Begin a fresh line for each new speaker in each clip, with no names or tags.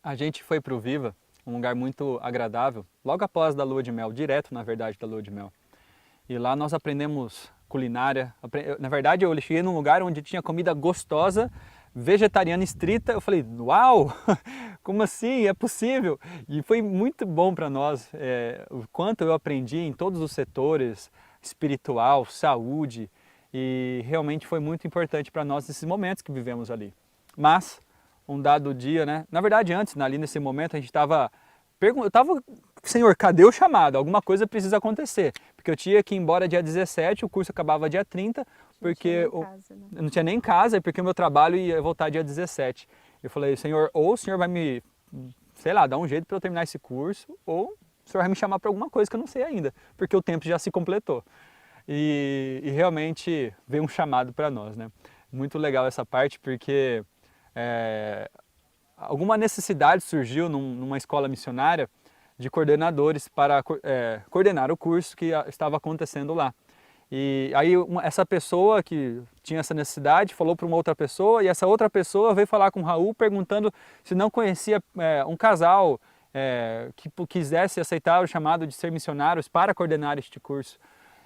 A gente foi para o Viva, um lugar muito agradável, logo após da lua de mel, direto na verdade da lua de mel. E lá nós aprendemos culinária. Na verdade eu cheguei num lugar onde tinha comida gostosa, vegetariana estrita. Eu falei, uau, como assim? É possível? E foi muito bom para nós, o quanto eu aprendi em todos os setores, espiritual, saúde, e realmente foi muito importante para nós esses momentos que vivemos ali. Mas, um dado dia, né? Na verdade, antes, ali nesse momento, a gente estava eu estava, Senhor, cadê o chamado? Alguma coisa precisa acontecer. Porque eu tinha que ir embora dia 17, o curso acabava dia 30, porque eu não tinha nem casa, porque o meu trabalho ia voltar dia 17. Eu falei, Senhor, ou o Senhor vai me, sei lá, dar um jeito para eu terminar esse curso, ou o Senhor vai me chamar para alguma coisa que eu não sei ainda, porque o tempo já se completou. E realmente veio um chamado para nós, né? Muito legal essa parte, porque alguma necessidade surgiu numa escola missionária de coordenadores para coordenar o curso que estava acontecendo lá. E aí essa pessoa que tinha essa necessidade falou para uma outra pessoa, e essa outra pessoa veio falar com o Raul perguntando se não conhecia um casal que quisesse aceitar o chamado de ser missionários para coordenar este curso.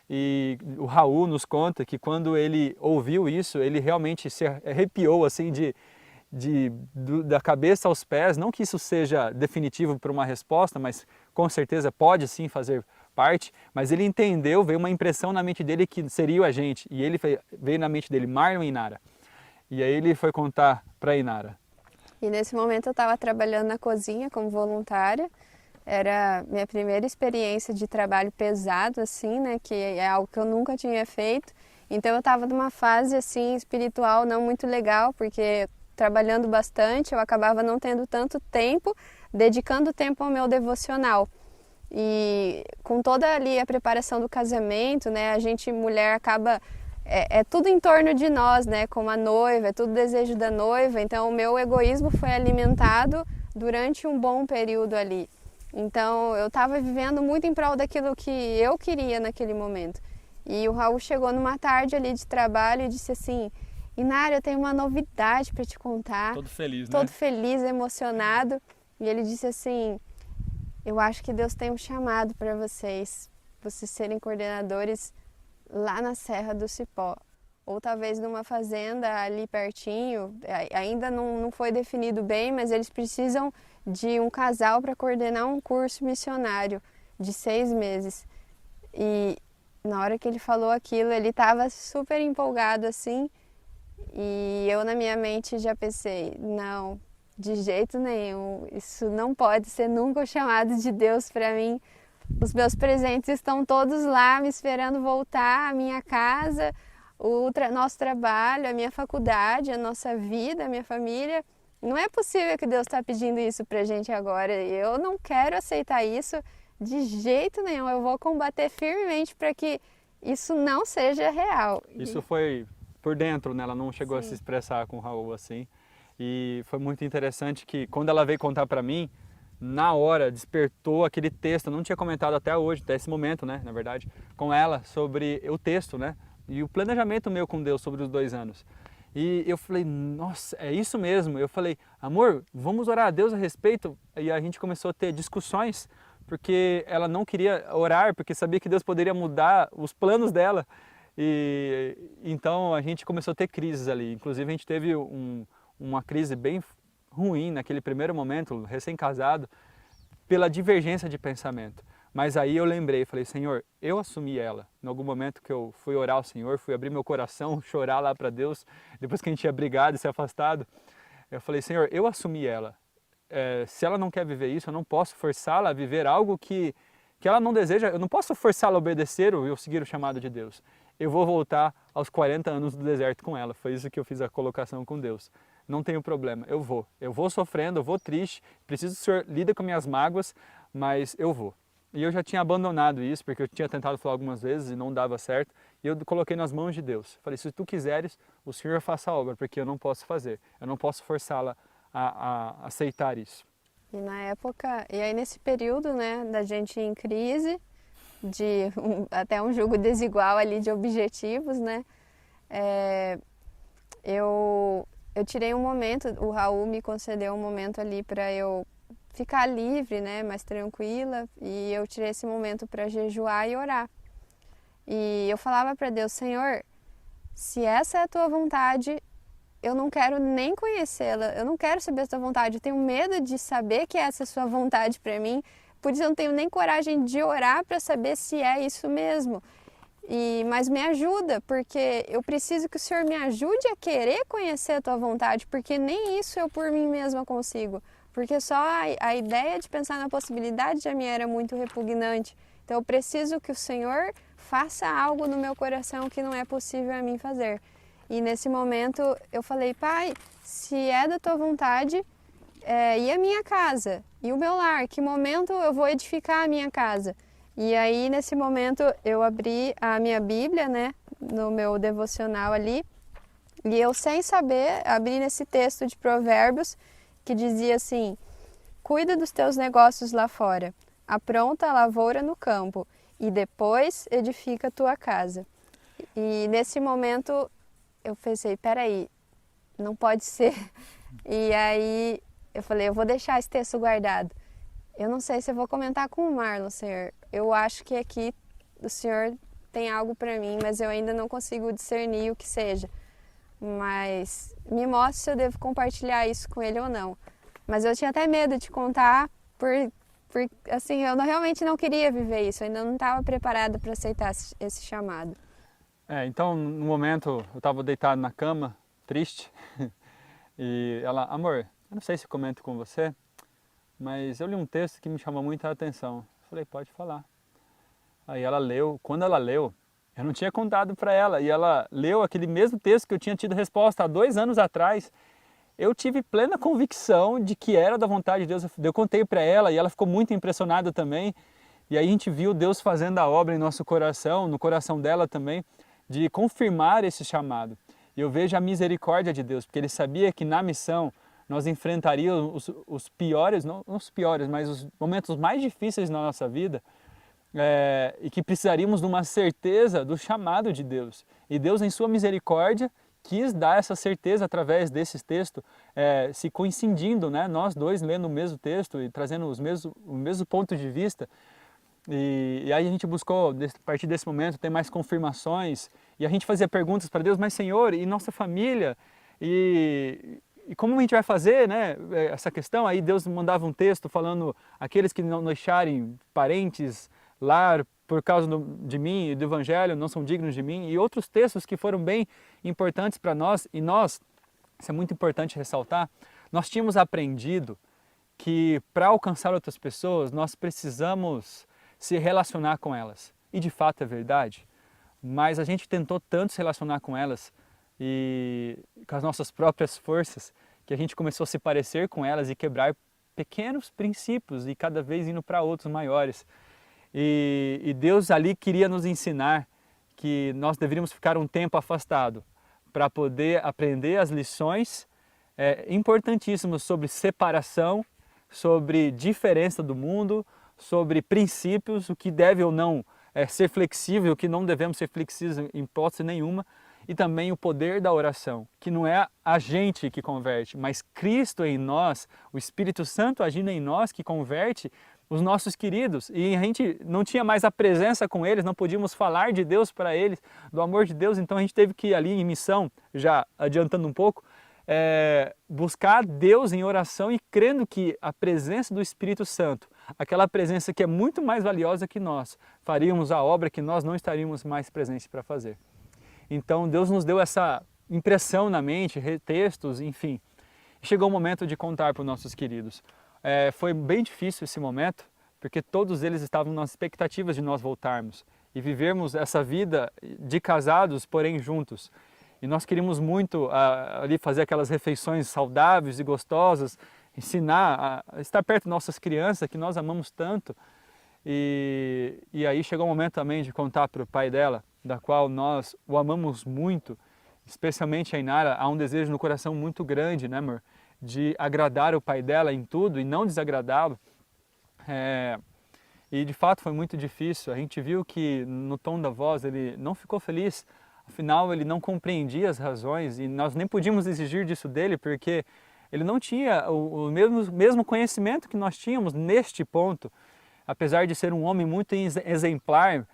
E o Raul nos conta que quando ele ouviu isso, ele realmente se arrepiou assim da cabeça aos pés. Não que isso seja definitivo para uma resposta, mas com certeza pode sim fazer parte. Mas ele entendeu, veio uma impressão na mente dele que seria a gente. E ele veio na mente dele, Marlon e Inara. E aí ele foi contar para a Inara.
E nesse momento eu estava trabalhando na cozinha como voluntária. Era minha primeira experiência de trabalho pesado, assim, né? Que é algo que eu nunca tinha feito. Então eu estava numa fase, assim, espiritual não muito legal, porque trabalhando bastante eu acabava não tendo tanto tempo, dedicando tempo ao meu devocional. E com toda ali a preparação do casamento, né? A gente, mulher, acaba... É tudo em torno de nós, né? Como a noiva, é tudo desejo da noiva. Então o meu egoísmo foi alimentado durante um bom período ali. Então eu estava vivendo muito em prol daquilo que eu queria naquele momento. E o Raul chegou numa tarde ali de trabalho e disse assim, Inara, eu tenho uma novidade para te contar.
Todo feliz, né?
Todo feliz, emocionado. E ele disse assim, eu acho que Deus tem um chamado para vocês serem coordenadores lá na Serra do Cipó. Ou talvez numa fazenda ali pertinho, ainda não foi definido bem, mas eles precisam de um casal para coordenar um curso missionário de 6 meses. E na hora que ele falou aquilo, ele estava super empolgado assim, e eu na minha mente já pensei, não, de jeito nenhum, isso não pode ser nunca o chamado de Deus para mim. Os meus presentes estão todos lá me esperando voltar, a minha casa, nosso trabalho, a minha faculdade, a nossa vida, a minha família. Não é possível que Deus está pedindo isso para a gente agora. Eu não quero aceitar isso de jeito nenhum. Eu vou combater firmemente para que isso não seja real.
Isso foi por dentro, né? Ela não chegou
Sim.
a se expressar com o Raul assim. E foi muito interessante que quando ela veio contar para mim, na hora despertou aquele texto. Eu não tinha comentado até hoje, até esse momento, né? Na verdade, com ela sobre o texto, né? E o planejamento meu com Deus sobre os 2 anos. E eu falei, nossa, é isso mesmo. Eu falei, amor, vamos orar a Deus a respeito. E a gente começou a ter discussões, porque ela não queria orar, porque sabia que Deus poderia mudar os planos dela. E então a gente começou a ter crises ali. Inclusive a gente teve uma crise bem ruim naquele primeiro momento, recém-casado, pela divergência de pensamento. Mas aí eu lembrei, falei, Senhor, eu assumi ela. Em algum momento que eu fui orar ao Senhor, fui abrir meu coração, chorar lá para Deus, depois que a gente tinha brigado e se afastado, eu falei, Senhor, eu assumi ela. Se ela não quer viver isso, eu não posso forçá-la a viver algo que ela não deseja, eu não posso forçá-la a obedecer ou seguir o chamado de Deus. Eu vou voltar aos 40 anos do deserto com ela. Foi isso que eu fiz a colocação com Deus. Não tenho problema, eu vou. Eu vou sofrendo, eu vou triste, preciso que o Senhor lida com minhas mágoas, mas eu vou. E eu já tinha abandonado isso, porque eu tinha tentado falar algumas vezes e não dava certo. E eu coloquei nas mãos de Deus. Falei, se tu quiseres, o Senhor faça a obra, porque eu não posso fazer. Eu não posso forçá-la a aceitar isso.
E na época, e aí nesse período, né, da gente em crise, até um jogo desigual ali de objetivos, né, eu eu tirei um momento, o Raul me concedeu um momento ali para eu ficar livre, né, mais tranquila, e eu tirei esse momento para jejuar e orar. E eu falava para Deus, Senhor, se essa é a tua vontade, eu não quero nem conhecê-la, eu não quero saber a tua vontade, eu tenho medo de saber que essa é a sua vontade para mim, por isso eu não tenho nem coragem de orar para saber se é isso mesmo. Mas me ajuda, porque eu preciso que o Senhor me ajude a querer conhecer a tua vontade, porque nem isso eu por mim mesma consigo. Porque só a ideia de pensar na possibilidade já me era muito repugnante. Então eu preciso que o Senhor faça algo no meu coração que não é possível a mim fazer. E nesse momento eu falei, Pai, se é da tua vontade, e a minha casa, e o meu lar, que momento eu vou edificar a minha casa? E aí, nesse momento, eu abri a minha Bíblia, né, no meu devocional ali, e eu, sem saber, abri nesse texto de Provérbios, que dizia assim, cuida dos teus negócios lá fora, apronta a lavoura no campo, e depois edifica a tua casa. E nesse momento, eu pensei, peraí, não pode ser. E aí, eu falei, eu vou deixar esse texto guardado. Eu não sei se eu vou comentar com o Marlon, Senhor. Eu acho que aqui o Senhor tem algo para mim, mas eu ainda não consigo discernir o que seja. Mas me mostre se eu devo compartilhar isso com ele ou não. Mas eu tinha até medo de contar, assim, eu realmente não queria viver isso. Eu ainda não estava preparada para aceitar esse chamado.
Então, no momento, eu estava deitado na cama, triste, e ela, amor, eu não sei se comento com você, mas eu li um texto que me chamou muita atenção. Eu falei, pode falar. Aí ela leu, quando ela leu, eu não tinha contado para ela, e ela leu aquele mesmo texto que eu tinha tido resposta há 2 anos atrás. Eu tive plena convicção de que era da vontade de Deus. Eu contei para ela e ela ficou muito impressionada também. E aí a gente viu Deus fazendo a obra em nosso coração, no coração dela também, de confirmar esse chamado. E eu vejo a misericórdia de Deus, porque Ele sabia que na missão nós enfrentaríamos os piores, não os piores, mas os momentos mais difíceis na nossa vida, e que precisaríamos de uma certeza do chamado de Deus. E Deus, em sua misericórdia, quis dar essa certeza através desses textos, se coincidindo, né, nós dois lendo o mesmo texto e trazendo o mesmo ponto de vista. E aí a gente buscou, a partir desse momento, ter mais confirmações, e a gente fazia perguntas para Deus, mas Senhor, e nossa família? E como a gente vai fazer, né, essa questão? Aí Deus mandava um texto falando, aqueles que não deixarem parentes, lar, por causa de mim e do Evangelho, não são dignos de mim, e outros textos que foram bem importantes para nós, e nós, isso é muito importante ressaltar, nós tínhamos aprendido que para alcançar outras pessoas, nós precisamos se relacionar com elas. E de fato é verdade, mas a gente tentou tanto se relacionar com elas e com as nossas próprias forças, que a gente começou a se parecer com elas e quebrar pequenos princípios e cada vez indo para outros maiores. E Deus ali queria nos ensinar que nós deveríamos ficar um tempo afastado para poder aprender as lições importantíssimas sobre separação, sobre diferença do mundo, sobre princípios, o que deve ou não ser flexível, o que não devemos ser flexíveis em hipótese nenhuma, e também o poder da oração, que não é a gente que converte, mas Cristo em nós, o Espírito Santo agindo em nós que converte os nossos queridos. E a gente não tinha mais a presença com eles, não podíamos falar de Deus para eles, do amor de Deus, então a gente teve que ir ali em missão, já adiantando um pouco, buscar Deus em oração e crendo que a presença do Espírito Santo, aquela presença que é muito mais valiosa que nós, faríamos a obra que nós não estaríamos mais presentes para fazer. Então Deus nos deu essa impressão na mente, textos, enfim. Chegou o momento de contar para os nossos queridos. Foi bem difícil esse momento, porque todos eles estavam nas expectativas de nós voltarmos e vivermos essa vida de casados, porém juntos. E nós queríamos muito ali fazer aquelas refeições saudáveis e gostosas, ensinar a estar perto de nossas crianças, que nós amamos tanto. E aí chegou o momento também de contar para o pai dela, da qual nós o amamos muito, especialmente a Inara. Há um desejo no coração muito grande, né, amor? De agradar o pai dela em tudo e não desagradá-lo. E de fato foi muito difícil. A gente viu que no tom da voz ele não ficou feliz Afinal, ele não compreendia as razões e nós nem podíamos exigir disso dele, porque ele não tinha o mesmo conhecimento que nós tínhamos neste ponto. Apesar de ser um homem muito exemplar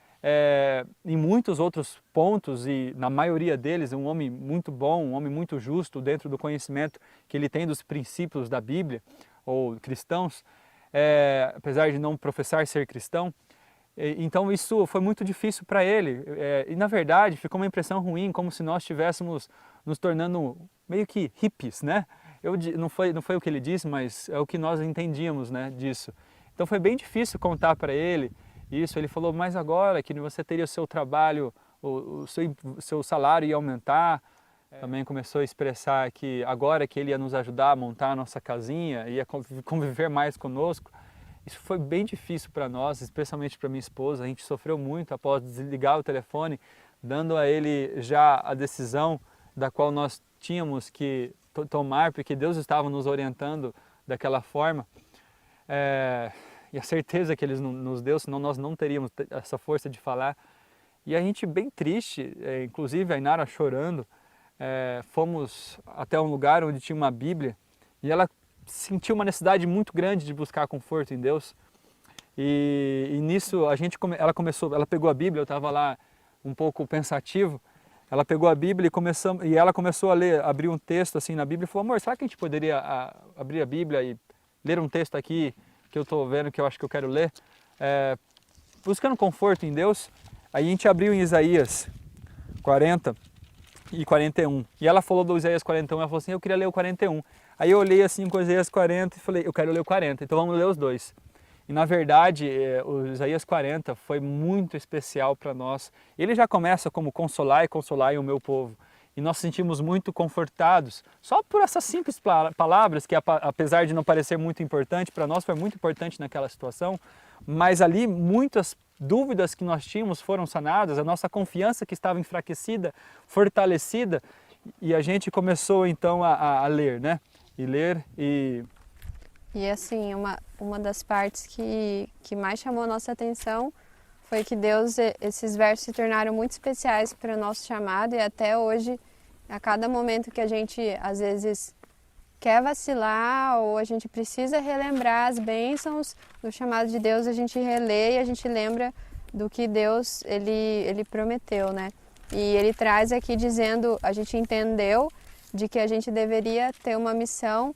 em muitos outros pontos, e na maioria deles um homem muito bom, um homem muito justo dentro do conhecimento que ele tem dos princípios da Bíblia, ou cristãos, apesar de não professar ser cristão. Então isso foi muito difícil para ele, e na verdade ficou uma impressão ruim, como se nós estivéssemos nos tornando meio que hippies, né? Não foi o que ele disse, mas é o que nós entendíamos, né, disso. Então foi bem difícil contar para ele isso. Ele falou, mas agora que você teria o seu trabalho, o seu salário ia aumentar. Também começou a expressar que agora que ele ia nos ajudar a montar a nossa casinha, ia conviver mais conosco. Isso foi bem difícil para nós, especialmente para minha esposa. A gente sofreu muito após desligar o telefone, dando a ele já a decisão da qual nós tínhamos que tomar, porque Deus estava nos orientando daquela forma. E a certeza que Ele nos deu, senão nós não teríamos essa força de falar. E a gente bem triste, inclusive a Inara chorando, fomos até um lugar onde tinha uma Bíblia e ela sentiu uma necessidade muito grande de buscar conforto em Deus. E nisso ela pegou a Bíblia, eu estava lá um pouco pensativo, ela pegou a Bíblia e ela começou a ler, abrir um texto assim na Bíblia e falou, amor, será que a gente poderia abrir a Bíblia e ler um texto aqui que eu estou vendo, que eu acho que eu quero ler, buscando conforto em Deus? Aí a gente abriu em Isaías 40 e 41, e ela falou do Isaías 41, ela falou assim, eu queria ler o 41. Aí eu olhei assim com o Isaías 40 e falei, eu quero ler o 40, então vamos ler os dois. E na verdade, o Isaías 40 foi muito especial para nós. Ele já começa como consolai o meu povo. E nós sentimos muito confortados, só por essas simples palavras, que apesar de não parecer muito importante, para nós foi muito importante naquela situação, mas ali muitas dúvidas que nós tínhamos foram sanadas, a nossa confiança que estava enfraquecida, fortalecida, e a gente começou então a ler, né?
E assim, uma das partes que mais chamou a nossa atenção foi que esses versos se tornaram muito especiais para o nosso chamado, e até hoje, a cada momento que a gente às vezes quer vacilar ou a gente precisa relembrar as bênçãos do chamado de Deus, a gente relê e a gente lembra do que Deus ele prometeu, né? E ele traz aqui dizendo, a gente entendeu de que a gente deveria ter uma missão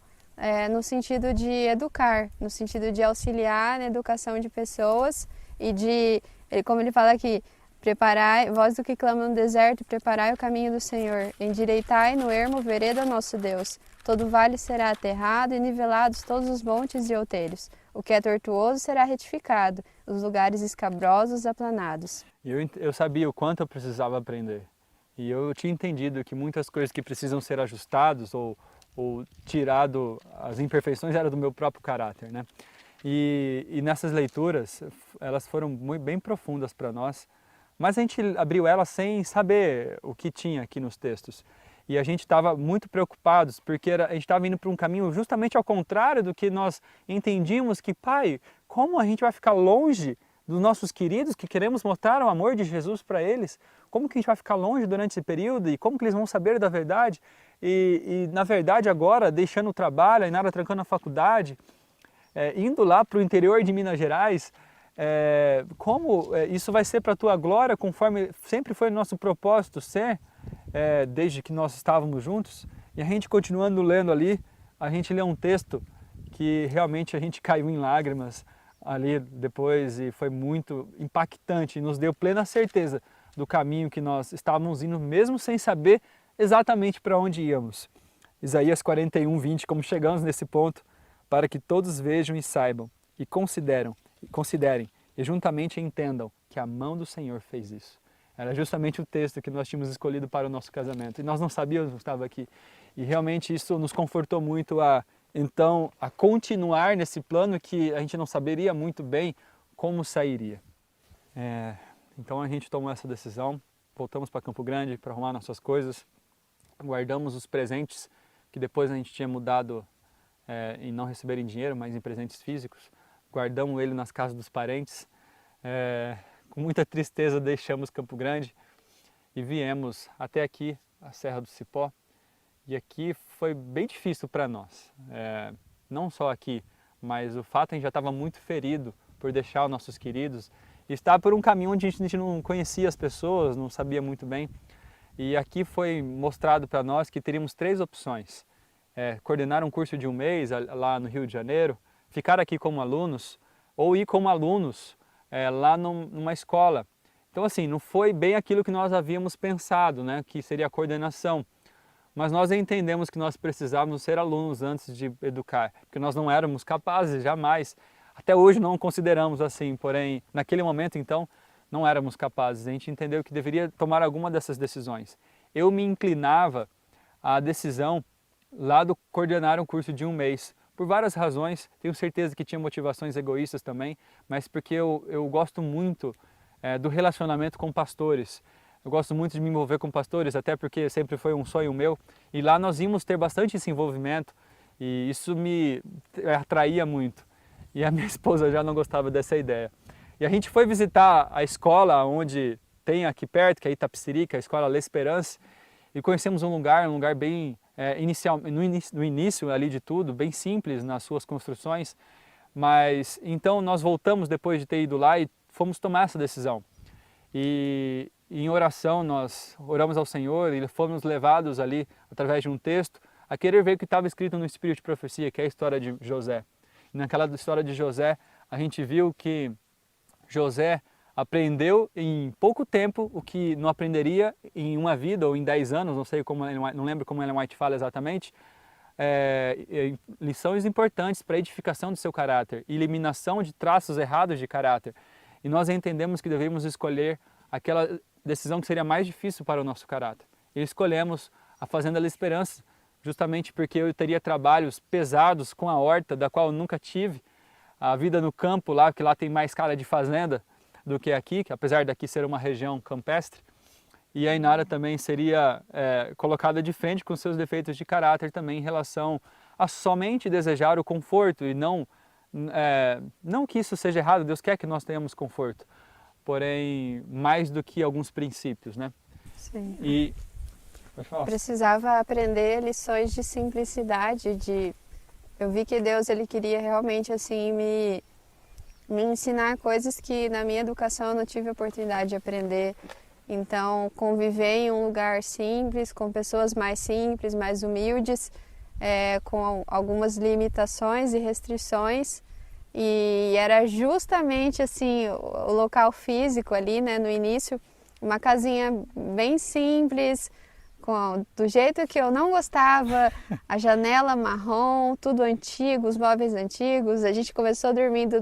no sentido de educar, no sentido de auxiliar na educação de pessoas e como ele fala aqui, preparai, vós do que clama no deserto, preparai o caminho do Senhor, endireitai no ermo vereda nosso Deus. Todo vale será aterrado e nivelados todos os montes e outeiros. O que é tortuoso será retificado, os lugares escabrosos aplanados.
Eu sabia o quanto eu precisava aprender. E eu tinha entendido que muitas coisas que precisam ser ajustadas ou tirado as imperfeições era do meu próprio caráter, né? E nessas leituras, elas foram bem profundas para nós, mas a gente abriu elas sem saber o que tinha aqui nos textos. E a gente estava muito preocupados, porque a gente estava indo para um caminho justamente ao contrário do que nós entendíamos que, Pai, como a gente vai ficar longe dos nossos queridos que queremos mostrar o amor de Jesus para eles? Como que a gente vai ficar longe durante esse período e como que eles vão saber da verdade? E na verdade agora, deixando o trabalho, a Inara trancando a faculdade, indo lá para o interior de Minas Gerais, como isso vai ser para a Tua glória, conforme sempre foi nosso propósito ser, desde que nós estávamos juntos. E a gente continuando lendo ali, a gente lê um texto que realmente a gente caiu em lágrimas ali depois e foi muito impactante e nos deu plena certeza do caminho que nós estávamos indo, mesmo sem saber exatamente para onde íamos. Isaías 41, 20, como chegamos nesse ponto, para que todos vejam e saibam, e considerem, e juntamente entendam que a mão do Senhor fez isso. Era justamente o texto que nós tínhamos escolhido para o nosso casamento, e nós não sabíamos que estava aqui. E realmente isso nos confortou muito a continuar nesse plano que a gente não saberia muito bem como sairia. Então a gente tomou essa decisão, voltamos para Campo Grande para arrumar nossas coisas, guardamos os presentes que depois a gente tinha mudado em não receberem dinheiro, mas em presentes físicos, guardamos ele nas casas dos parentes, com muita tristeza deixamos Campo Grande e viemos até aqui, a Serra do Cipó, e aqui foi bem difícil para nós, não só aqui, mas o fato a gente já estava muito ferido por deixar os nossos queridos e estar por um caminho onde a gente não conhecia as pessoas, não sabia muito bem. E aqui foi mostrado para nós que teríamos 3 opções. Coordenar um curso de 1 mês lá no Rio de Janeiro, ficar aqui como alunos ou ir como alunos lá numa escola. Então assim, não foi bem aquilo que nós havíamos pensado, né, que seria a coordenação. Mas nós entendemos que nós precisávamos ser alunos antes de educar, porque nós não éramos capazes, jamais. Até hoje não consideramos assim, porém, naquele momento então, não éramos capazes. A gente entendeu que deveria tomar alguma dessas decisões. Eu me inclinava à decisão lá do coordenar um curso de 1 mês, por várias razões. Tenho certeza que tinha motivações egoístas também, mas porque eu gosto muito do relacionamento com pastores. Eu gosto muito de me envolver com pastores, até porque sempre foi um sonho meu. E lá nós íamos ter bastante esse envolvimento e isso me atraía muito. E a minha esposa já não gostava dessa ideia. E a gente foi visitar a escola onde tem aqui perto, que é Itapecerica, a escola L'Espérance, e conhecemos um lugar bem no início ali de tudo, bem simples nas suas construções. Mas então nós voltamos depois de ter ido lá e fomos tomar essa decisão. E em oração nós oramos ao Senhor e fomos levados ali, através de um texto, a querer ver o que estava escrito no Espírito de Profecia, que é a história de José. E naquela história de José, a gente viu que José aprendeu em pouco tempo o que não aprenderia em uma vida ou em 10 anos, não lembro como Ellen White fala exatamente, lições importantes para a edificação do seu caráter, eliminação de traços errados de caráter. E nós entendemos que devemos escolher aquela decisão que seria mais difícil para o nosso caráter. E escolhemos a Fazenda L'Espérance, justamente porque eu teria trabalhos pesados com a horta, da qual eu nunca tive. A vida no campo lá, que lá tem mais cara de fazenda do que aqui, que apesar daqui ser uma região campestre. E a Inara também seria colocada de frente com seus defeitos de caráter também em relação a somente desejar o conforto e não que isso seja errado, Deus quer que nós tenhamos conforto, porém mais do que alguns princípios, né?
Sim.
E pode falar.
Precisava aprender lições de simplicidade, eu vi que Deus ele queria realmente assim me ensinar coisas que na minha educação eu não tive a oportunidade de aprender. Então, conviver em um lugar simples, com pessoas mais simples, mais humildes, com algumas limitações e restrições. E era justamente assim o local físico ali, né, no início, uma casinha bem simples, do jeito que eu não gostava, a janela marrom, tudo antigo, os móveis antigos. A gente começou dormindo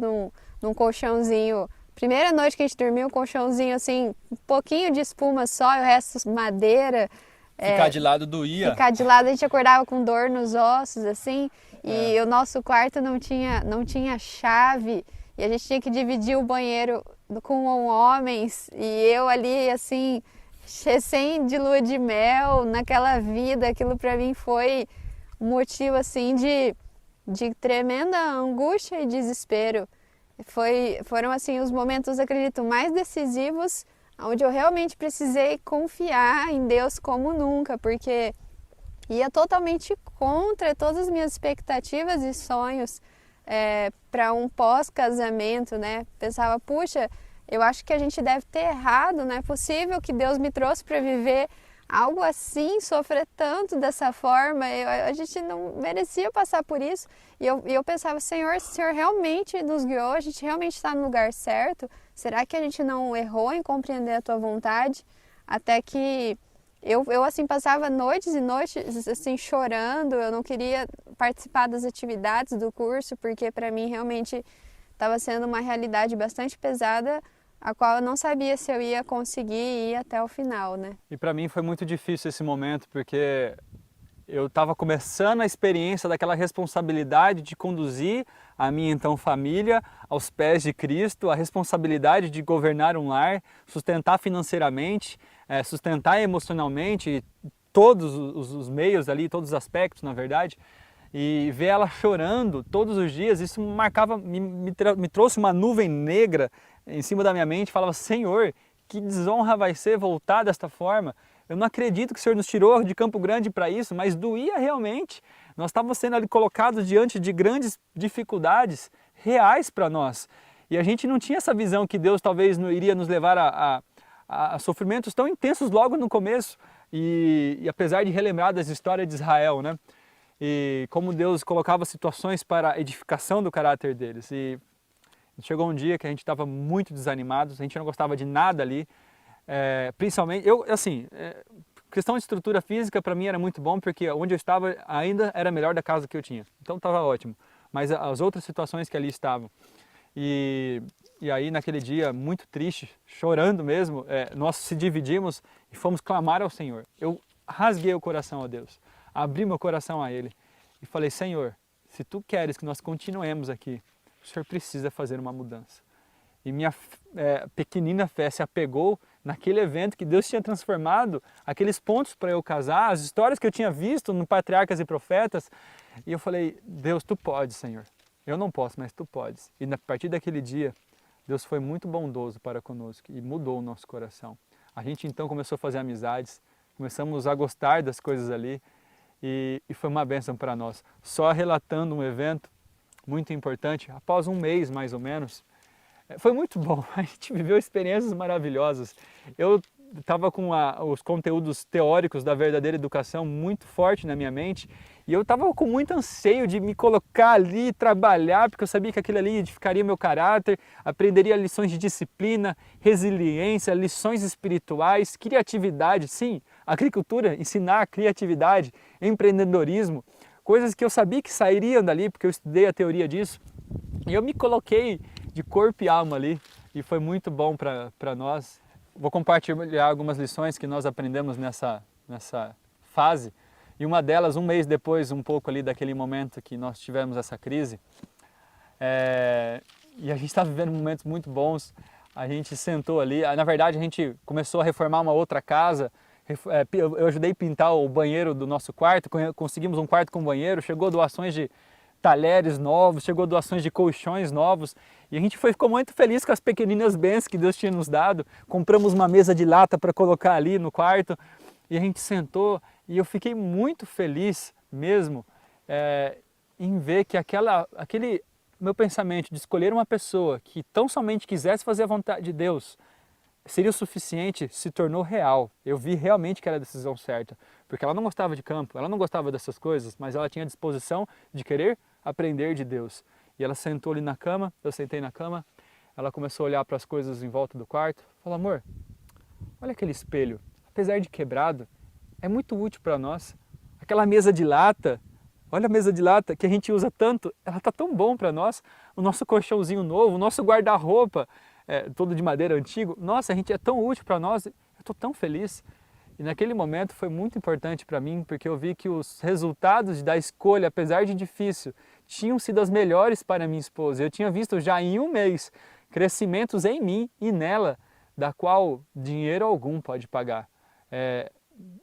num colchãozinho. Primeira noite que a gente dormiu, um colchãozinho assim, um pouquinho de espuma só, e o resto madeira.
Ficar de lado doía.
Ficar de lado, a gente acordava com dor nos ossos, assim. E o nosso quarto não tinha chave. E a gente tinha que dividir o banheiro com homens. E eu ali, assim, recém de lua de mel, naquela vida, aquilo para mim foi um motivo, assim, de tremenda angústia e desespero. Foram assim os momentos, acredito, mais decisivos, onde eu realmente precisei confiar em Deus como nunca, porque ia totalmente contra todas as minhas expectativas e sonhos para um pós-casamento, né? Pensava, puxa, eu acho que a gente deve ter errado, não é possível que Deus me trouxe para viver algo assim, sofrer tanto dessa forma, a gente não merecia passar por isso. E eu pensava, Senhor, se o Senhor realmente nos guiou, a gente realmente está no lugar certo? Será que a gente não errou em compreender a Tua vontade? Até que eu assim, passava noites e noites assim, chorando, eu não queria participar das atividades do curso, porque para mim realmente estava sendo uma realidade bastante pesada, a qual eu não sabia se eu ia conseguir ir até o final, né?
E para mim foi muito difícil esse momento, porque eu estava começando a experiência daquela responsabilidade de conduzir a minha então família aos pés de Cristo, a responsabilidade de governar um lar, sustentar financeiramente, sustentar emocionalmente, todos os meios ali, todos os aspectos, na verdade. E ver ela chorando todos os dias, isso me trouxe uma nuvem negra em cima da minha mente, falava, Senhor, que desonra vai ser voltar desta forma. Eu não acredito que o Senhor nos tirou de Campo Grande para isso, mas doía realmente. Nós estávamos sendo ali colocados diante de grandes dificuldades reais para nós. E a gente não tinha essa visão que Deus talvez iria nos levar a sofrimentos tão intensos logo no começo. E apesar de relembrar das histórias de Israel, né? E como Deus colocava situações para a edificação do caráter deles. E chegou um dia que a gente estava muito desanimados, a gente não gostava de nada ali. Principalmente, questão de estrutura física para mim era muito bom, porque onde eu estava ainda era melhor da casa que eu tinha. Então estava ótimo. Mas as outras situações que ali estavam. E aí naquele dia, muito triste, chorando mesmo, nós se dividimos e fomos clamar ao Senhor. Eu rasguei o coração a Deus, abri meu coração a Ele e falei: Senhor, se Tu queres que nós continuemos aqui, o Senhor precisa fazer uma mudança. E minha pequenina fé se apegou naquele evento que Deus tinha transformado, aqueles pontos para eu casar, as histórias que eu tinha visto no Patriarcas e Profetas. E eu falei: Deus, Tu podes, Senhor. Eu não posso, mas Tu podes. E a partir daquele dia, Deus foi muito bondoso para conosco e mudou o nosso coração. A gente então começou a fazer amizades, começamos a gostar das coisas ali e foi uma bênção para nós. Só relatando um evento muito importante, após um mês mais ou menos, foi muito bom, a gente viveu experiências maravilhosas. Eu estava com os conteúdos teóricos da verdadeira educação muito forte na minha mente e eu estava com muito anseio de me colocar ali, trabalhar, porque eu sabia que aquilo ali edificaria meu caráter, aprenderia lições de disciplina, resiliência, lições espirituais, criatividade, sim, agricultura, ensinar criatividade, empreendedorismo, coisas que eu sabia que sairiam dali, porque eu estudei a teoria disso. E eu me coloquei de corpo e alma ali e foi muito bom para nós. Vou compartilhar algumas lições que nós aprendemos nessa fase. E uma delas, um mês depois, um pouco ali daquele momento que nós tivemos essa crise, e a gente estava vivendo momentos muito bons, a gente sentou ali, na verdade a gente começou a reformar uma outra casa, eu ajudei a pintar o banheiro do nosso quarto, conseguimos um quarto com banheiro, chegou doações de talheres novos, chegou doações de colchões novos e a gente ficou muito feliz com as pequeninas bênçãos que Deus tinha nos dado. Compramos uma mesa de lata para colocar ali no quarto e a gente sentou e eu fiquei muito feliz mesmo em ver que aquele meu pensamento de escolher uma pessoa que tão somente quisesse fazer a vontade de Deus seria o suficiente, se tornou real. Eu vi realmente que era a decisão certa, porque ela não gostava de campo, ela não gostava dessas coisas, mas ela tinha disposição de querer aprender de Deus. E ela sentou ali na cama, eu sentei na cama, ela começou a olhar para as coisas em volta do quarto, falou: amor, olha aquele espelho, apesar de quebrado, é muito útil para nós. Aquela mesa de lata, olha a mesa de lata que a gente usa tanto, ela está tão bom para nós. O nosso colchãozinho novo, o nosso guarda-roupa, todo de madeira antigo, nossa, a gente é tão útil para nós, eu estou tão feliz. E naquele momento foi muito importante para mim, porque eu vi que os resultados da escolha, apesar de difícil, tinham sido as melhores para minha esposa. Eu tinha visto já em um mês crescimentos em mim e nela, da qual dinheiro algum pode pagar.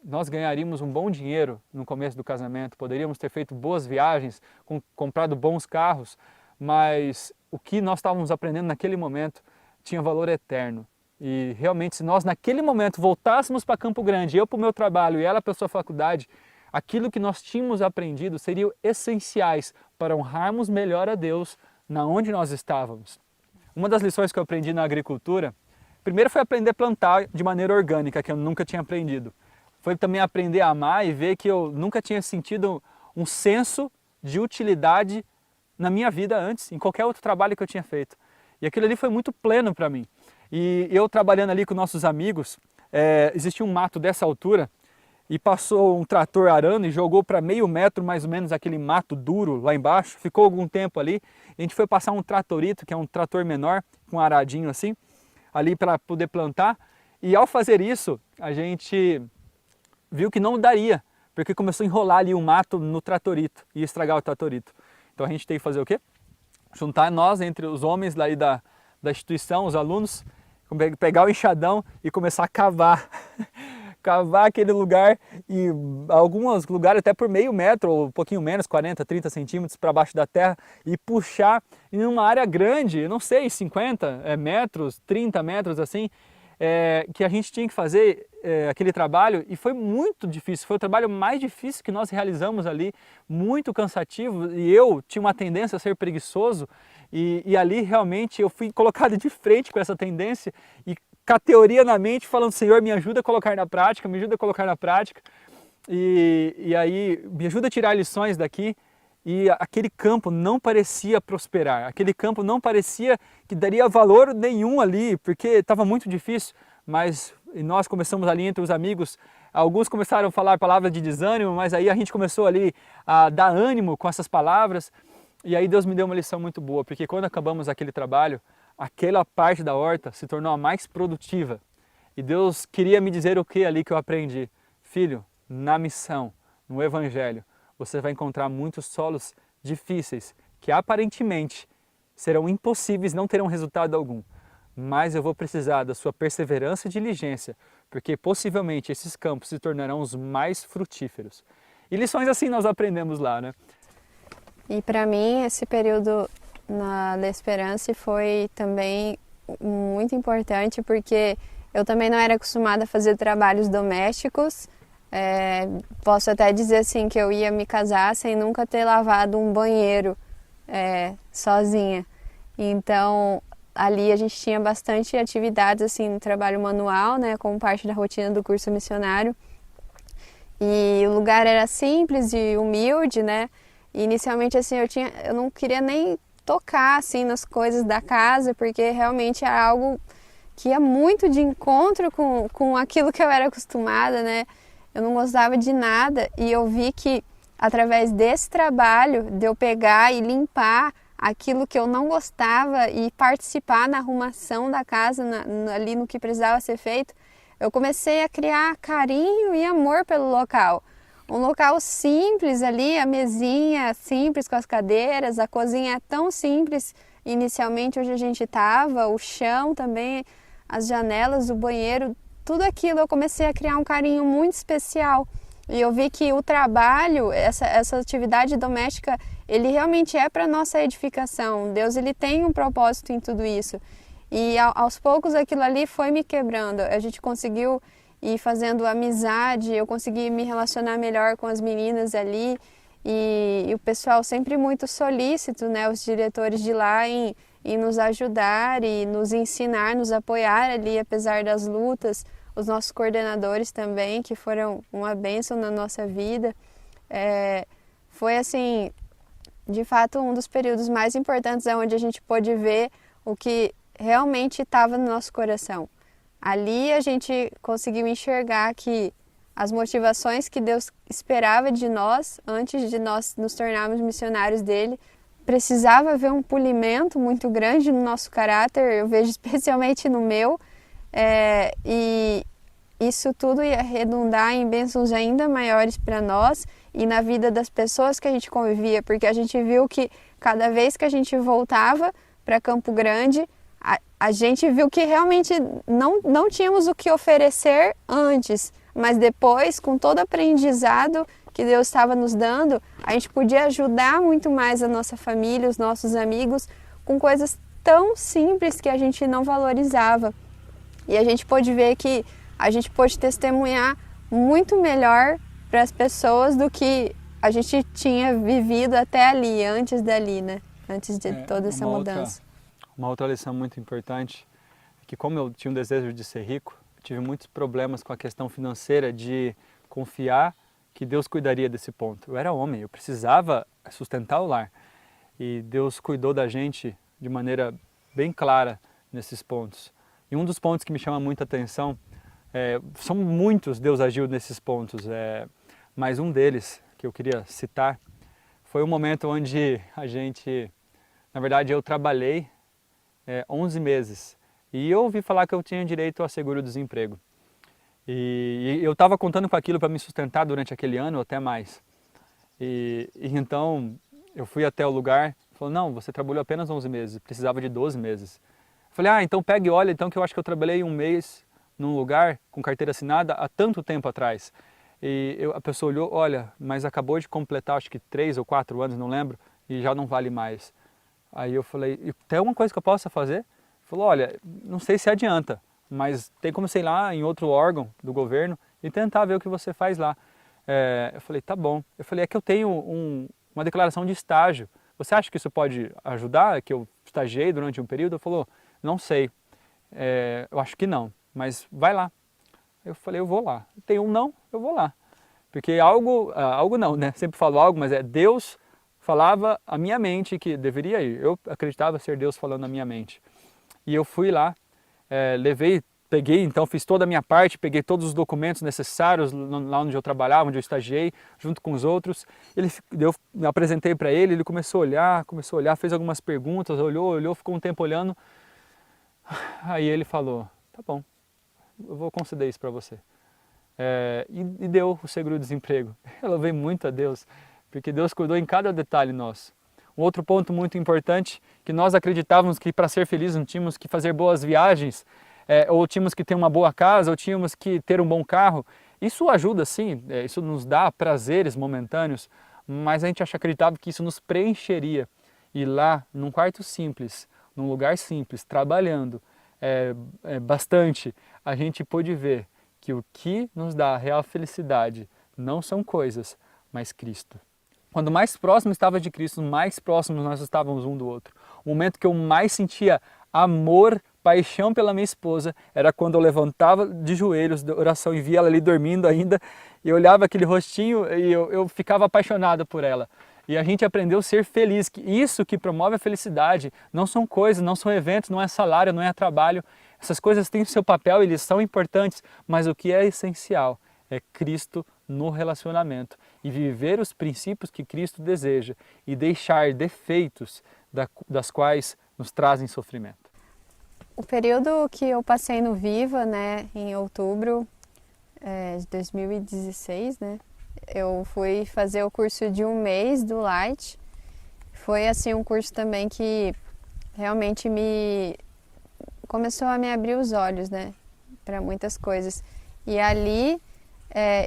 Nós ganharíamos um bom dinheiro no começo do casamento, poderíamos ter feito boas viagens, comprado bons carros, mas o que nós estávamos aprendendo naquele momento tinha valor eterno. E realmente, se nós naquele momento voltássemos para Campo Grande, eu para o meu trabalho e ela para a sua faculdade, aquilo que nós tínhamos aprendido seriam essenciais para honrarmos melhor a Deus na onde nós estávamos. Uma das lições que eu aprendi na agricultura, primeiro foi aprender a plantar de maneira orgânica, que eu nunca tinha aprendido. Foi também aprender a amar e ver que eu nunca tinha sentido um senso de utilidade na minha vida antes, em qualquer outro trabalho que eu tinha feito. E aquilo ali foi muito pleno para mim. E eu trabalhando ali com nossos amigos, existia um mato dessa altura e passou um trator arando e jogou para meio metro mais ou menos aquele mato duro lá embaixo. Ficou algum tempo ali, a gente foi passar um tratorito, que é um trator menor, com um aradinho assim, ali para poder plantar. E ao fazer isso, a gente viu que não daria, porque começou a enrolar ali o mato no tratorito e estragar o tratorito. Então a gente tem que fazer o quê? Juntar nós, entre os homens daí da instituição, os alunos, pegar o enxadão e começar a cavar. Cavar aquele lugar e alguns lugares até por meio metro ou um pouquinho menos, 40, 30 centímetros para baixo da terra e puxar em uma área grande, não sei, 50 metros, 30 metros assim, que a gente tinha que fazer aquele trabalho, e foi muito difícil, foi o trabalho mais difícil que nós realizamos ali, muito cansativo, e eu tinha uma tendência a ser preguiçoso, e ali realmente eu fui colocado de frente com essa tendência, e com a teoria na mente, falando, Senhor, me ajuda a colocar na prática, me ajuda a colocar na prática, e aí me ajuda a tirar lições daqui. E aquele campo não parecia prosperar, aquele campo não parecia que daria valor nenhum ali, porque estava muito difícil, mas nós começamos ali entre os amigos, alguns começaram a falar palavras de desânimo, mas aí a gente começou ali a dar ânimo com essas palavras, e aí Deus me deu uma lição muito boa, porque quando acabamos aquele trabalho, aquela parte da horta se tornou a mais produtiva, e Deus queria me dizer o que ali que eu aprendi? Filho, na missão, no Evangelho, você vai encontrar muitos solos difíceis, que aparentemente serão impossíveis, não terão resultado algum. Mas eu vou precisar da sua perseverança e diligência, porque possivelmente esses campos se tornarão os mais frutíferos. E lições assim nós aprendemos lá, né?
E para mim esse período na L'Espérance foi também muito importante, porque eu também não era acostumada a fazer trabalhos domésticos. Posso até dizer assim que eu ia me casar sem nunca ter lavado um banheiro sozinha. Então ali a gente tinha bastante atividades assim no trabalho manual, né, como parte da rotina do curso missionário. E o lugar era simples e humilde, né? E inicialmente assim eu não queria nem tocar assim nas coisas da casa, porque realmente era algo que ia muito de encontro com aquilo que eu era acostumada, né? Eu não gostava de nada, e eu vi que através desse trabalho, de eu pegar e limpar aquilo que eu não gostava e participar na arrumação da casa, ali no que precisava ser feito, eu comecei a criar carinho e amor pelo local. Um local simples ali, a mesinha simples com as cadeiras, a cozinha tão simples inicialmente onde a gente estava, o chão também, as janelas, o banheiro, tudo aquilo eu comecei a criar um carinho muito especial. E eu vi que o trabalho, essa atividade doméstica, ele realmente é para nossa edificação. Deus, ele tem um propósito em tudo isso. E aos poucos aquilo ali foi me quebrando. A gente conseguiu ir fazendo amizade, eu consegui me relacionar melhor com as meninas ali. E o pessoal sempre muito solícito, né? Os diretores de lá em nos ajudar e nos ensinar, nos apoiar ali, apesar das lutas. Os nossos coordenadores também, que foram uma bênção na nossa vida. Foi assim, de fato, um dos períodos mais importantes, onde a gente pôde ver o que realmente estava no nosso coração. Ali a gente conseguiu enxergar que as motivações que Deus esperava de nós, antes de nós nos tornarmos missionários dele, precisava haver um polimento muito grande no nosso caráter, eu vejo especialmente no meu, e isso tudo ia redundar em bênçãos ainda maiores para nós e na vida das pessoas que a gente convivia, porque a gente viu que cada vez que a gente voltava para Campo Grande, a gente viu que realmente não tínhamos o que oferecer antes, mas depois, com todo o aprendizado que Deus estava nos dando, a gente podia ajudar muito mais a nossa família, os nossos amigos, com coisas tão simples que a gente não valorizava. E a gente pôde ver que a gente pôde testemunhar muito melhor para as pessoas do que a gente tinha vivido até ali, antes dali, né? Antes de toda essa mudança.
Uma outra lição muito importante é que, como eu tinha um desejo de ser rico, eu tive muitos problemas com a questão financeira, de confiar que Deus cuidaria desse ponto. Eu era homem, eu precisava sustentar o lar. E Deus cuidou da gente de maneira bem clara nesses pontos. E um dos pontos que me chama muita atenção, são muitos Deus agiu nesses pontos, mas um deles que eu queria citar foi um momento onde na verdade eu trabalhei 11 meses e eu ouvi falar que eu tinha direito a seguro-desemprego. E eu estava contando com aquilo para me sustentar durante aquele ano ou até mais. E então eu fui até o lugar, falou, não, você trabalhou apenas 11 meses, precisava de 12 meses. Eu falei, então pega e olha, então, que eu acho que eu trabalhei um mês num lugar com carteira assinada há tanto tempo atrás. E a pessoa olhou, olha, mas acabou de completar acho que 3 ou 4 anos, não lembro, e já não vale mais. Aí eu falei, tem alguma coisa que eu possa fazer? Ele falou, olha, não sei se adianta, mas tem como, sei lá, em outro órgão do governo e tentar ver o que você faz lá. Eu falei, tá bom. Eu falei, é que eu tenho uma declaração de estágio. Você acha que isso pode ajudar, que eu estagiei durante um período? Ele falou, não sei, eu acho que não, mas vai lá. Eu falei, eu vou lá. Tem um não, eu vou lá. Porque algo não, né? Sempre falo algo, mas Deus falava a minha mente que deveria ir. Eu acreditava ser Deus falando na minha mente. E eu fui lá, peguei, então fiz toda a minha parte, peguei todos os documentos necessários lá onde eu trabalhava, onde eu estagiei, junto com os outros. Eu me apresentei para ele, ele começou a olhar, fez algumas perguntas, olhou, ficou um tempo olhando. Aí ele falou, tá bom, eu vou conceder isso para você. E deu o seguro-desemprego. Eu louvei muito a Deus, porque Deus cuidou em cada detalhe nosso. Um outro ponto muito importante, que nós acreditávamos que para ser felizes não tínhamos que fazer boas viagens, ou tínhamos que ter uma boa casa, ou tínhamos que ter um bom carro. Isso ajuda sim, isso nos dá prazeres momentâneos, mas a gente acreditava que isso nos preencheria. E lá, num quarto simples, num lugar simples, trabalhando bastante, a gente pôde ver que o que nos dá a real felicidade não são coisas, mas Cristo. Quando mais próximo estava de Cristo, mais próximos nós estávamos um do outro. O momento que eu mais sentia amor, paixão pela minha esposa, era quando eu levantava de joelhos de oração e via ela ali dormindo ainda, e eu olhava aquele rostinho e eu ficava apaixonado por ela. E a gente aprendeu a ser feliz, que isso que promove a felicidade não são coisas, não são eventos, não é salário, não é trabalho. Essas coisas têm seu papel, eles são importantes, mas o que é essencial é Cristo no relacionamento e viver os princípios que Cristo deseja e deixar defeitos das quais nos trazem sofrimento.
O período que eu passei no Viva, né, em outubro de 2016, né, eu fui fazer o curso de um mês do Light. Foi assim um curso também que realmente começou a me abrir os olhos, né, para muitas coisas. E ali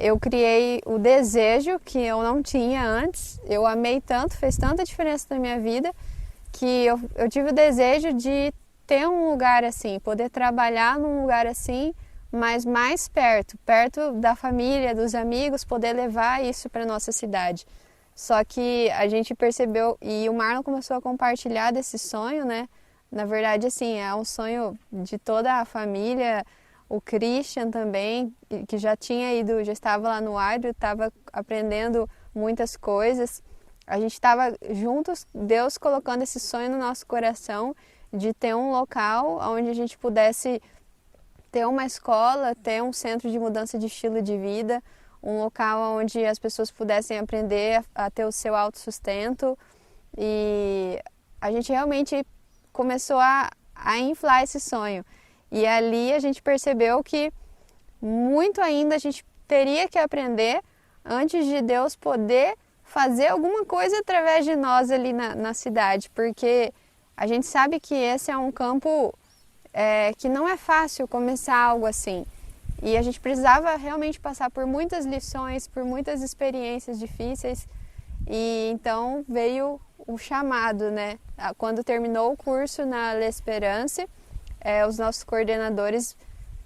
eu criei o desejo que eu não tinha antes. Eu amei tanto, fez tanta diferença na minha vida, que eu tive o desejo de ter um lugar assim, poder trabalhar num lugar assim, mas mais perto da família, dos amigos, poder levar isso para nossa cidade. Só que a gente percebeu, e o Marlon começou a compartilhar desse sonho, né? Na verdade, assim, é um sonho de toda a família. O Christian também, que já estava lá no Agro, estava aprendendo muitas coisas. A gente estava juntos, Deus colocando esse sonho no nosso coração de ter um local onde a gente pudesse ter uma escola, ter um centro de mudança de estilo de vida, um local onde as pessoas pudessem aprender a ter o seu autossustento. E a gente realmente começou a inflar esse sonho. E ali a gente percebeu que muito ainda a gente teria que aprender antes de Deus poder fazer alguma coisa através de nós ali na cidade, porque a gente sabe que esse é um campo que não é fácil começar algo assim. E a gente precisava realmente passar por muitas lições, por muitas experiências difíceis. E então veio o chamado, né? Quando terminou o curso na L'Espérance, os nossos coordenadores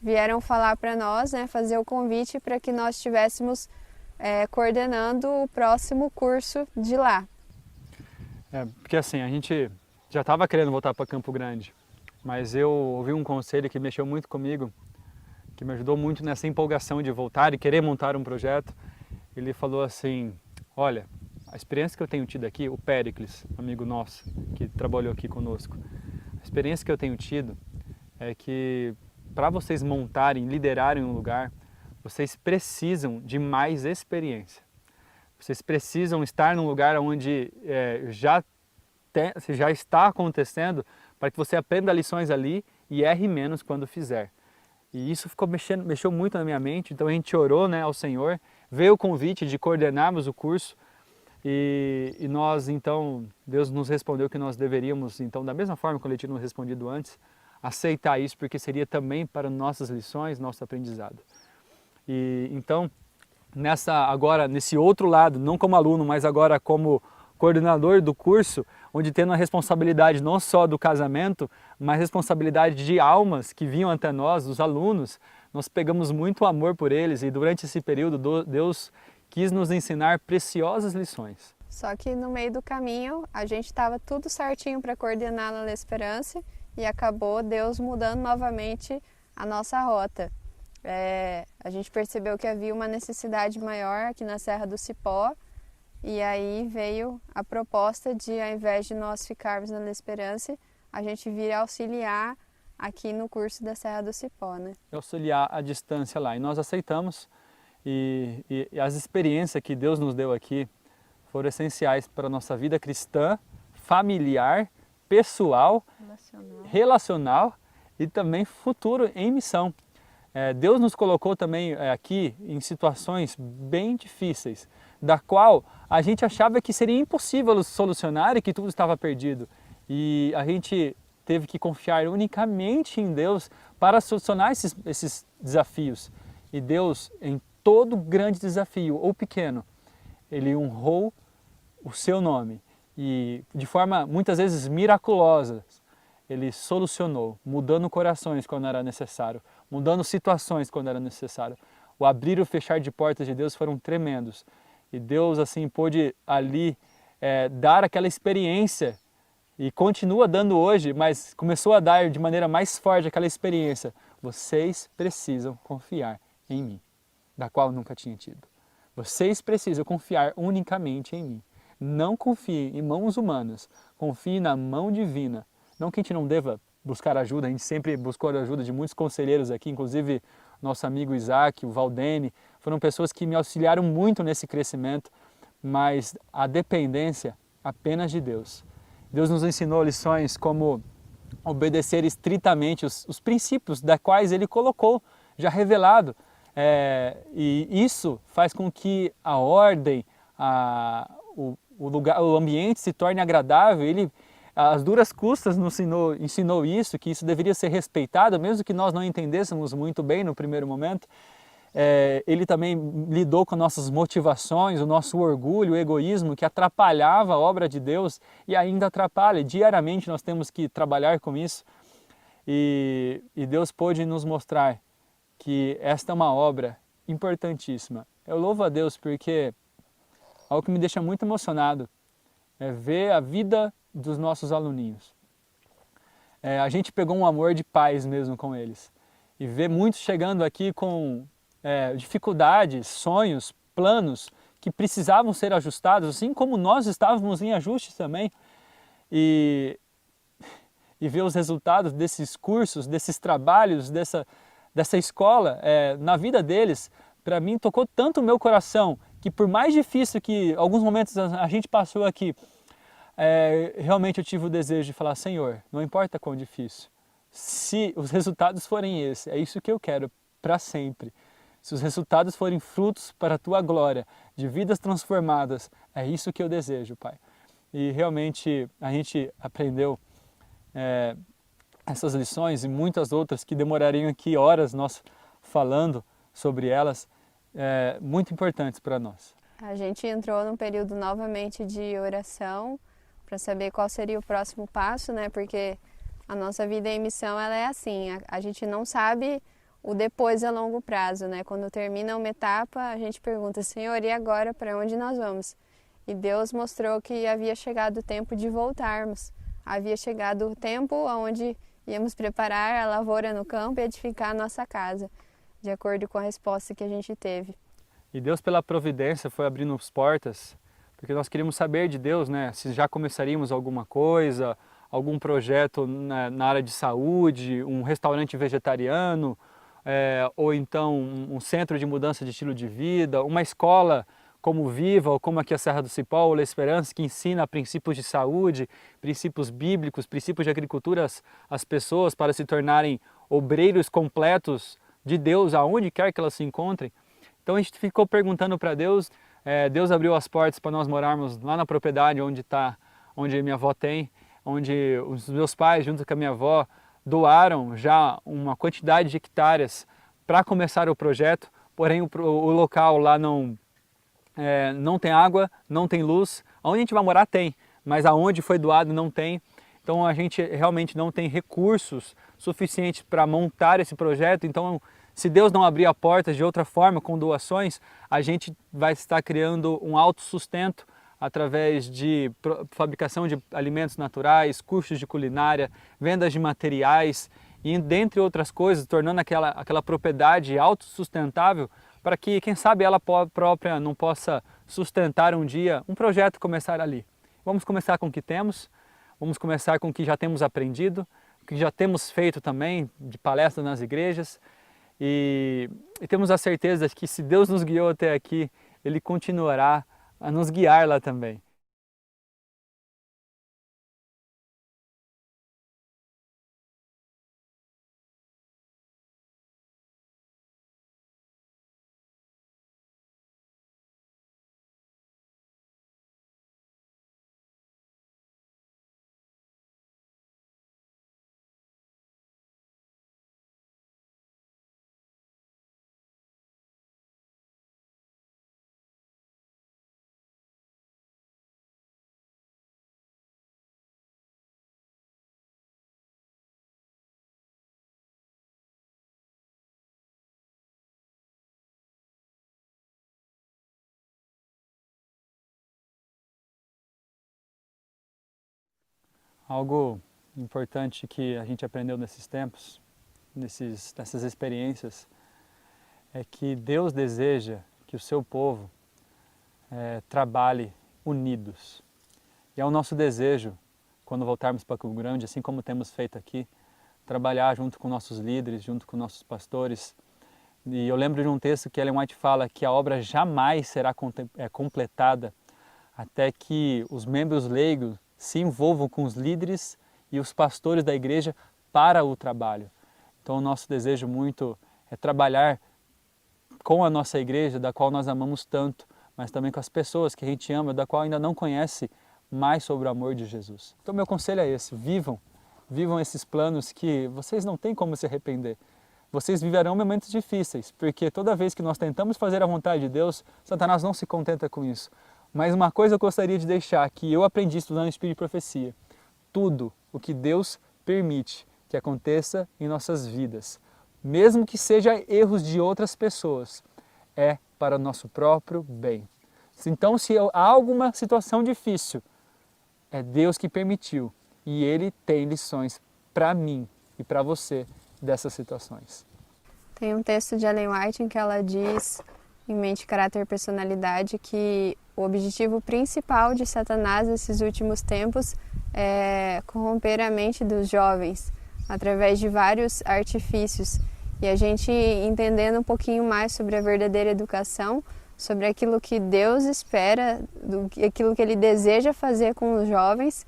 vieram falar para nós, né, fazer o convite para que nós estivéssemos coordenando o próximo curso de lá.
Porque assim, a gente já estava querendo voltar para Campo Grande, mas eu ouvi um conselho que mexeu muito comigo, que me ajudou muito nessa empolgação de voltar e querer montar um projeto. Ele falou assim, olha, a experiência que eu tenho tido aqui, o Péricles, amigo nosso, que trabalhou aqui conosco, a experiência que eu tenho tido é que para vocês montarem, liderarem um lugar, vocês precisam de mais experiência. Vocês precisam estar num lugar onde já está acontecendo, para que você aprenda lições ali e erre menos quando fizer. E isso mexeu muito na minha mente, então a gente orou, né, ao Senhor, veio o convite de coordenarmos o curso e nós, então, Deus nos respondeu que nós deveríamos, então, da mesma forma que ele tinha nos respondido antes, aceitar isso, porque seria também para nossas lições, nosso aprendizado. E então, agora, nesse outro lado, não como aluno, mas agora como coordenador do curso, onde tendo a responsabilidade não só do casamento, mas responsabilidade de almas que vinham até nós, os alunos, nós pegamos muito amor por eles e durante esse período Deus quis nos ensinar preciosas lições.
Só que no meio do caminho a gente estava tudo certinho para coordenar na La Esperança e acabou Deus mudando novamente a nossa rota. A gente percebeu que havia uma necessidade maior aqui na Serra do Cipó e aí veio a proposta de, ao invés de nós ficarmos na La Esperança, a gente vir auxiliar aqui no curso da Serra do Cipó, né?
Auxiliar à distância lá, e nós aceitamos e as experiências que Deus nos deu aqui foram essenciais para a nossa vida cristã, familiar, pessoal, relacional e também futuro em missão. Deus nos colocou também aqui em situações bem difíceis, da qual a gente achava que seria impossível solucionar e que tudo estava perdido. E a gente teve que confiar unicamente em Deus para solucionar esses desafios. E Deus, em todo grande desafio ou pequeno, Ele honrou o seu nome e de forma muitas vezes miraculosa, Ele solucionou, mudando corações quando era necessário, mudando situações quando era necessário. O abrir e o fechar de portas de Deus foram tremendos. E Deus assim pôde ali dar aquela experiência e continua dando hoje, mas começou a dar de maneira mais forte aquela experiência. Vocês precisam confiar em mim, da qual nunca tinha tido. Vocês precisam confiar unicamente em mim. Não confie em mãos humanas, confie na mão divina. Não que a gente não deva buscar ajuda, a gente sempre buscou a ajuda de muitos conselheiros aqui, inclusive nosso amigo Isaac, o Valdene, foram pessoas que me auxiliaram muito nesse crescimento, mas a dependência apenas de Deus. Deus nos ensinou lições como obedecer estritamente os princípios da quais Ele colocou, já revelado. E isso faz com que a ordem, o ambiente se torne agradável. Ele, às duras custas, nos ensinou isso, que isso deveria ser respeitado, mesmo que nós não entendêssemos muito bem no primeiro momento. Ele também lidou com nossas motivações, o nosso orgulho, o egoísmo que atrapalhava a obra de Deus e ainda atrapalha. Diariamente nós temos que trabalhar com isso e Deus pôde nos mostrar que esta é uma obra importantíssima. Eu louvo a Deus porque algo que me deixa muito emocionado é ver a vida dos nossos aluninhos. A gente pegou um amor de pais mesmo com eles e ver muitos chegando aqui com dificuldades, sonhos, planos que precisavam ser ajustados, assim como nós estávamos em ajustes também. E ver os resultados desses cursos, desses trabalhos, dessa escola na vida deles, para mim tocou tanto o meu coração, que por mais difícil que alguns momentos a gente passou aqui, realmente eu tive o desejo de falar: Senhor, não importa quão difícil, se os resultados forem esses, é isso que eu quero para sempre. Se os resultados forem frutos para a Tua glória, de vidas transformadas, é isso que eu desejo, Pai. E realmente a gente aprendeu essas lições e muitas outras que demorariam aqui horas nós falando sobre elas, muito importantes para nós.
A gente entrou num período novamente de oração para saber qual seria o próximo passo, né? Porque a nossa vida em missão ela é assim, a gente não sabe o depois a longo prazo, né? Quando termina uma etapa, a gente pergunta: Senhor, e agora para onde nós vamos? E Deus mostrou que havia chegado o tempo de voltarmos. Havia chegado o tempo onde íamos preparar a lavoura no campo e edificar a nossa casa, de acordo com a resposta que a gente teve.
E Deus, pela providência, foi abrindo as portas, porque nós queríamos saber de Deus, né? Se já começaríamos alguma coisa, algum projeto na área de saúde, um restaurante vegetariano, ou então um centro de mudança de estilo de vida, uma escola como Viva, ou como aqui a Serra do Cipó, ou La Esperança, que ensina princípios de saúde, princípios bíblicos, princípios de agricultura às pessoas para se tornarem obreiros completos de Deus, aonde quer que elas se encontrem. Então a gente ficou perguntando para Deus, Deus abriu as portas para nós morarmos lá na propriedade onde minha avó tem, onde os meus pais, junto com a minha avó, doaram já uma quantidade de hectares para começar o projeto, porém o local lá não tem água, não tem luz, Onde a gente vai morar tem, mas aonde foi doado não tem. Então a gente realmente não tem recursos suficientes para montar esse projeto. Então, se Deus não abrir a porta de outra forma, com doações, a gente vai estar criando um autossustento através de fabricação de alimentos naturais, cursos de culinária, vendas de materiais e, dentre outras coisas, tornando aquela propriedade autossustentável para que, quem sabe, ela própria não possa sustentar um dia um projeto começar ali. Vamos começar com o que temos, vamos começar com o que já temos aprendido, o que já temos feito também de palestras nas igrejas e temos a certeza de que se Deus nos guiou até aqui, Ele continuará a nos guiar lá também. Algo importante que a gente aprendeu nesses tempos, nessas experiências, é que Deus deseja que o seu povo trabalhe unidos. E é o nosso desejo, quando voltarmos para Campo Grande, assim como temos feito aqui, trabalhar junto com nossos líderes, junto com nossos pastores. E eu lembro de um texto que Ellen White fala que a obra jamais será completada até que os membros leigos se envolvam com os líderes e os pastores da igreja para o trabalho. Então o nosso desejo muito é trabalhar com a nossa igreja, da qual nós amamos tanto, mas também com as pessoas que a gente ama, da qual ainda não conhece mais sobre o amor de Jesus. Então meu conselho é esse: vivam esses planos que vocês não têm como se arrepender. Vocês viverão momentos difíceis, porque toda vez que nós tentamos fazer a vontade de Deus, Satanás não se contenta com isso. Mas uma coisa eu gostaria de deixar, que eu aprendi estudando o Espírito de Profecia: tudo o que Deus permite que aconteça em nossas vidas, mesmo que seja erros de outras pessoas, é para o nosso próprio bem. Então, se há alguma situação difícil, é Deus que permitiu e Ele tem lições para mim e para você dessas situações.
Tem um texto de Ellen White em que ela diz, em Mente, Caráter e Personalidade, que o objetivo principal de Satanás nesses últimos tempos é corromper a mente dos jovens através de vários artifícios. E a gente entendendo um pouquinho mais sobre a verdadeira educação, sobre aquilo que Deus espera, aquilo que Ele deseja fazer com os jovens,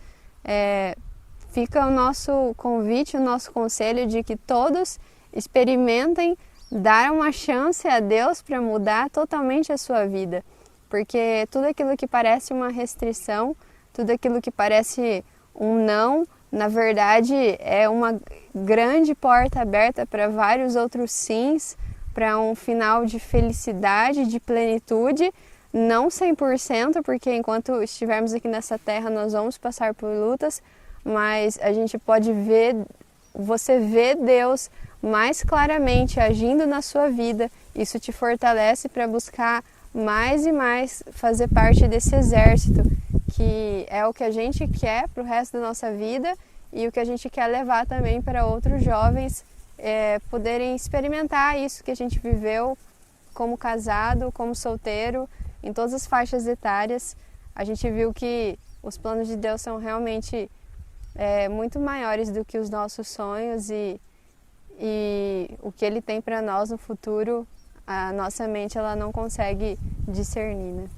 fica o nosso convite, o nosso conselho de que todos experimentem dar uma chance a Deus para mudar totalmente a sua vida. Porque tudo aquilo que parece uma restrição, tudo aquilo que parece um não, na verdade é uma grande porta aberta para vários outros sims, para um final de felicidade, de plenitude, não 100%, porque enquanto estivermos aqui nessa terra nós vamos passar por lutas, mas a gente pode ver, você vê Deus mais claramente agindo na sua vida, isso te fortalece para buscar mais e mais fazer parte desse exército, que é o que a gente quer para o resto da nossa vida e o que a gente quer levar também para outros jovens poderem experimentar isso que a gente viveu como casado, como solteiro, em todas as faixas etárias. A gente viu que os planos de Deus são realmente muito maiores do que os nossos sonhos e o que Ele tem para nós no futuro, a nossa mente ela não consegue discernir, né?